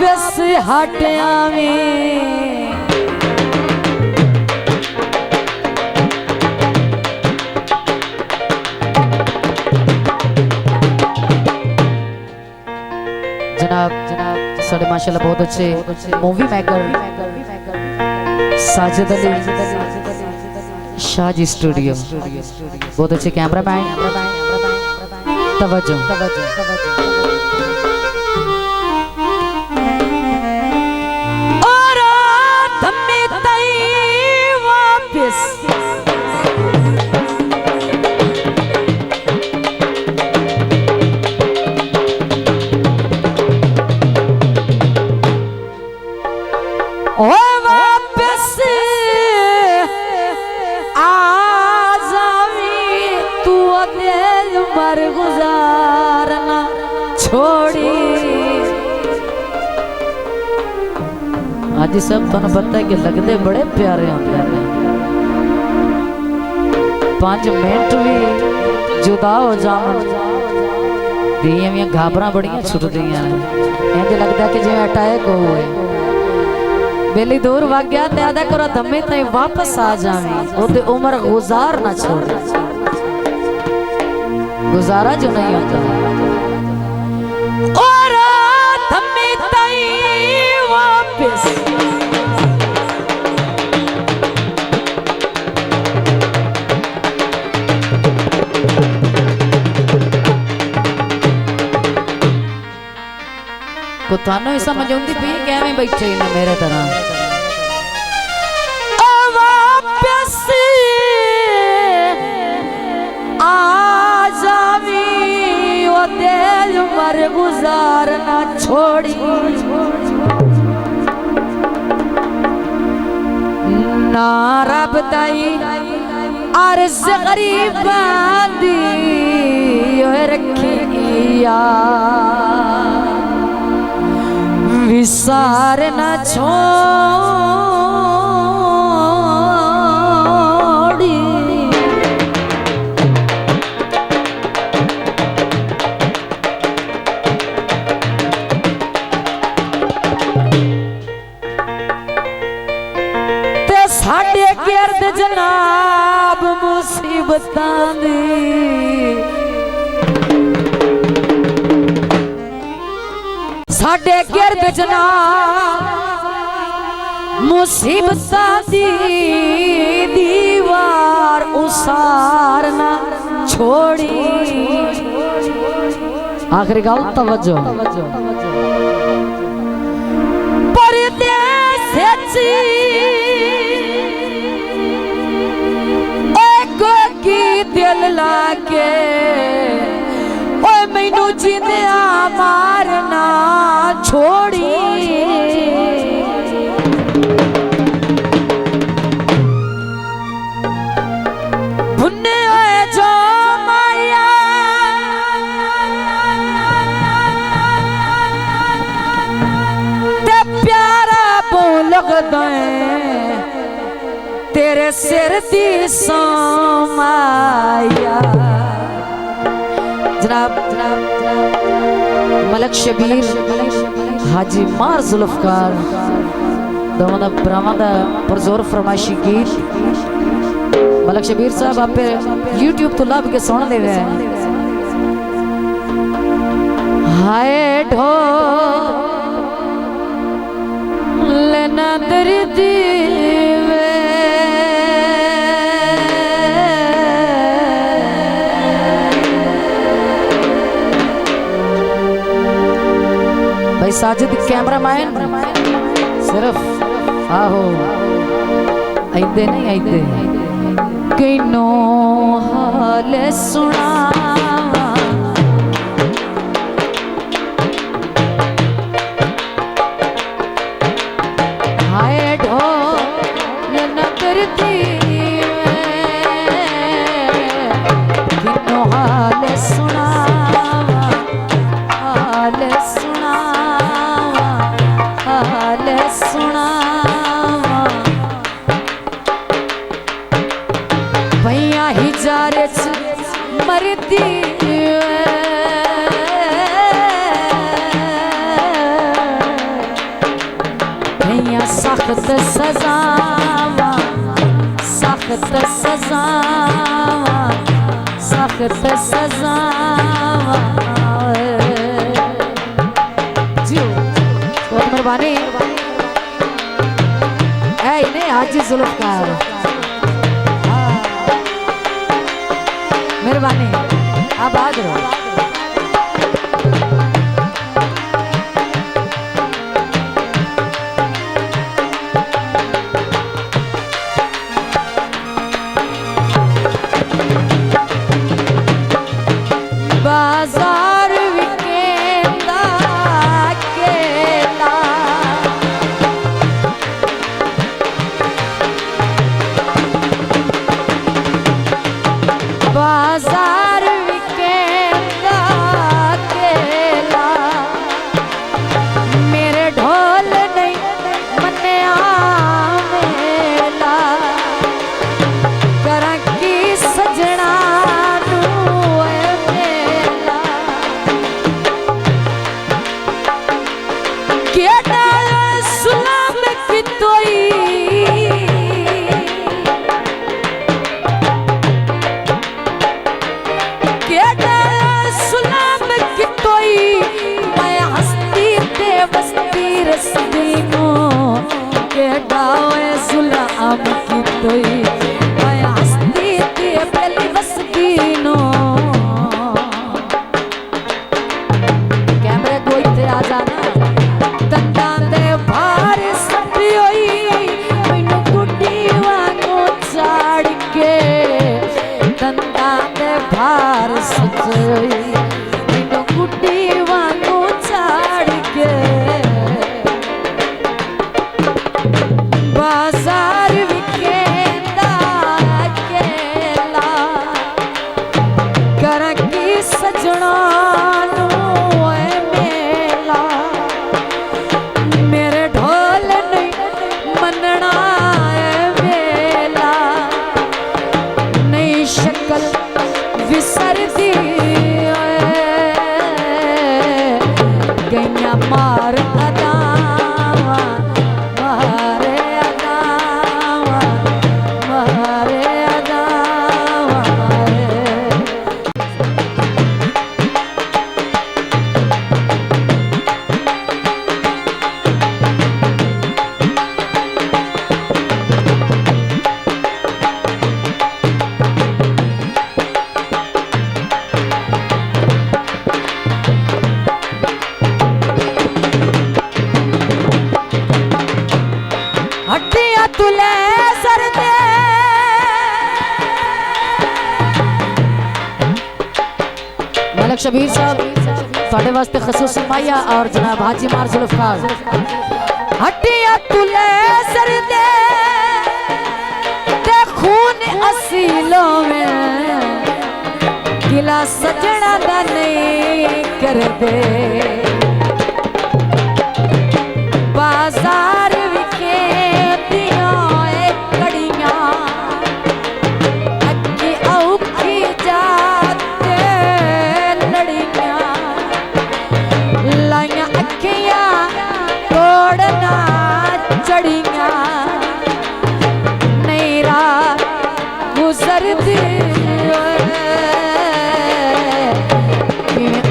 वापस हट आवे जनाब साढ़े माशाल्लाह बहुत अच्छे movie maker Sajid Ali Shahji studio बहुत अच्छे कैमरामैन तवज्जो और धम्मे तई वापस गुजारना छोड़ी आज सब तुम पता है कि लगते बड़े प्यारे होते हैं 5 मिनट भी जुदा हो जाओ दियां घाबरा बड़ियां छुटदियां इंज लगता कि जिवें अटैक होए बेली दूर भाग गया त्यादा करो धम्मे तई वापस आ जावे ओते उम्र गुजार ना छोड़े गुजारा जो नहीं होता और धम्मे तई वापस को थानू ही समझ आउंदी पई किवें बैठे ने मेरे तरह वापस दिल मर गुजारना छोड़ी ना रब तई अर्ज गरीबां दी रखी विसार ना छोड़ी साढ़े गिरद जनाब मुसीबतां दी साढ़े गिरद जनाब मुसीबतां दी दीवार उसारना छोड़ी आखिरी गल तवज्जो परदेस दिल लाके ओए मैनू जिंदया मारना छोड़ी भुन्ने होए जो माया ते प्यारा बोल लगदा तेरे सिर दी सोमाया जनाब मलक शबीर हाजी मार जुल्फकार दोनों दा ब्राह्मण दा परजोर फरमाइशी गीत मलक शबीर साहब आप यूट्यूब तो लब के सुन दे रहे हैं हाय ढोल नदर दीवे भाई साजिद कैमरामैन सिर्फ आहो आइंदे नहीं आइंदे किनो हाल सुना हाय ढोल नगर किनो हाल सुना सुना भैया ही जारे मरती सख्त सजावा सख्त सजावा सख्त सजावा जियो बहुत मेहरबानी है इन्हें हाजी जुल्फकार मेहरबानी आप आ जाओ बाजार विकेंदा केला बाजार विकेंदा केला मेरे ढोल नहीं मन्या मेला करा की सजना कैमरे को इतने आ जाना तंदा दे भार सटी होई मैनू गुड्डी वांगू चाड़ के तंदा दे भार सटी होई मैनू गुड्डी वांगू चाड़ के बाजार विकेंदा केला कर की सजना मेरे ढोल नहीं मनना वेला नई शक्ल विसर दी गैया मार अदावा मारे अदावा मारे अदावा हड्डियां तुले सर दे मलक शबीर साहब थोड़े वास्ते खसूस माया और जनाब हाजी मार जुल्फकार हड्डियां तुले सर दे खून असीलों में गिला सजना दा नहीं कर दे बाजार चढ़िया नहीं रात गुजर दी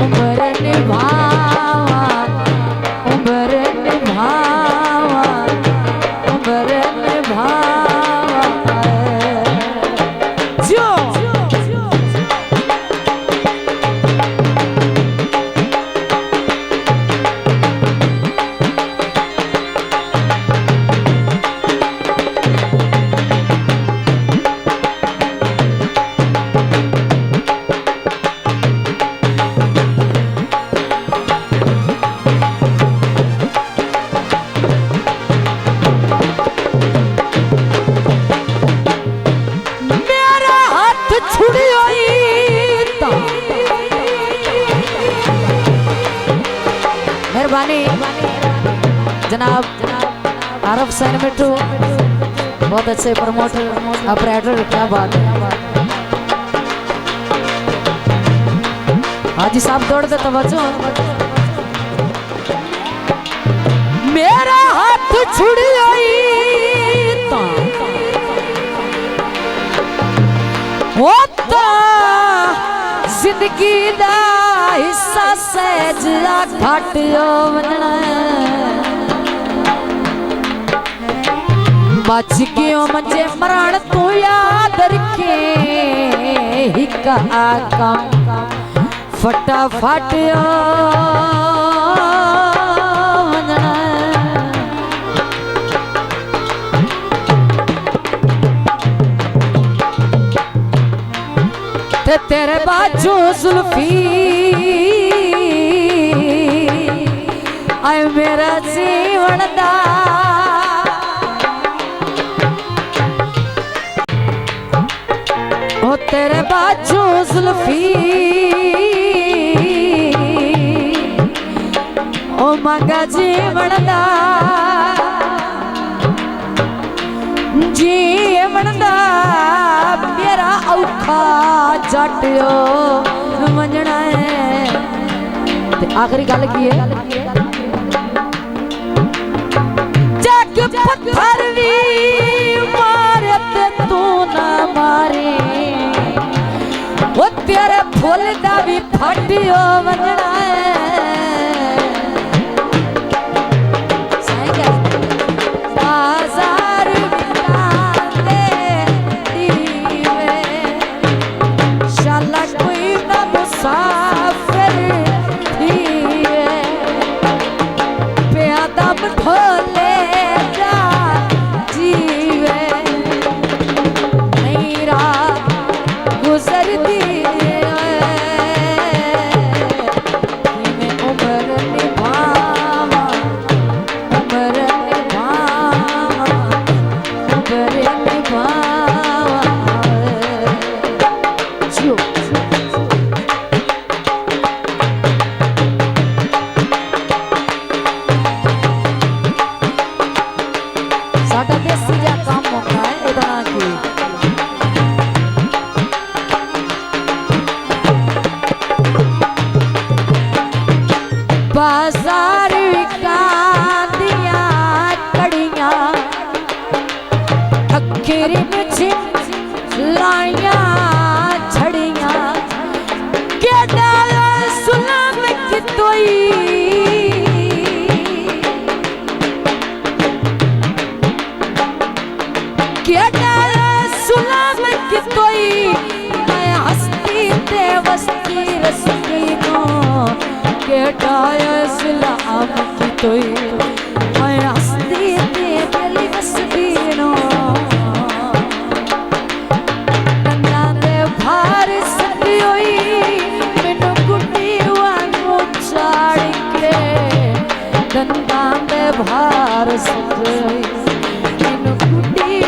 उम्र निभावा उम्र निभावा उम्र निभावा जो मेहरबानी जनाब आरफ सैन मिट्टू बहुत अच्छे प्रमोटर ऑपरेटर क्या बात है हाजी साहब दौड़ दे तवज्जो मेरा हाथ छुड़ी आई तो जिंदगी दा हिस्सा सहजा घट वजना बच गयो मंजे मरण तू याद रखे हिका काम फटाफट वजना ते तेरे बाजू जुल्फी आए मेरा जीवन दा ओ तेरे बाजू जुल्फी ओ मंगा जीवन दा जीवन दा मेरा औखा जटियो वंजना है ते आखिरी गल की है जग पत्थर भी मारे ते तू ना मारे वो तेरे फुल दा भी फटियो वंजना है बाजार विकादिया कड़िया अखिर लाइया छड़िया के डाला सुलम की तोई के डाला सुलम की तोई मैं हस्ती ते वस्ती रस्ती को सलाम की तोई मैं हस्ती ते गली बसदी नो तन्ना दे भार सदी होई मैनू गुड्डी वांगू चाड़ के तन्ना दे भार सदी मैनू गुड्डी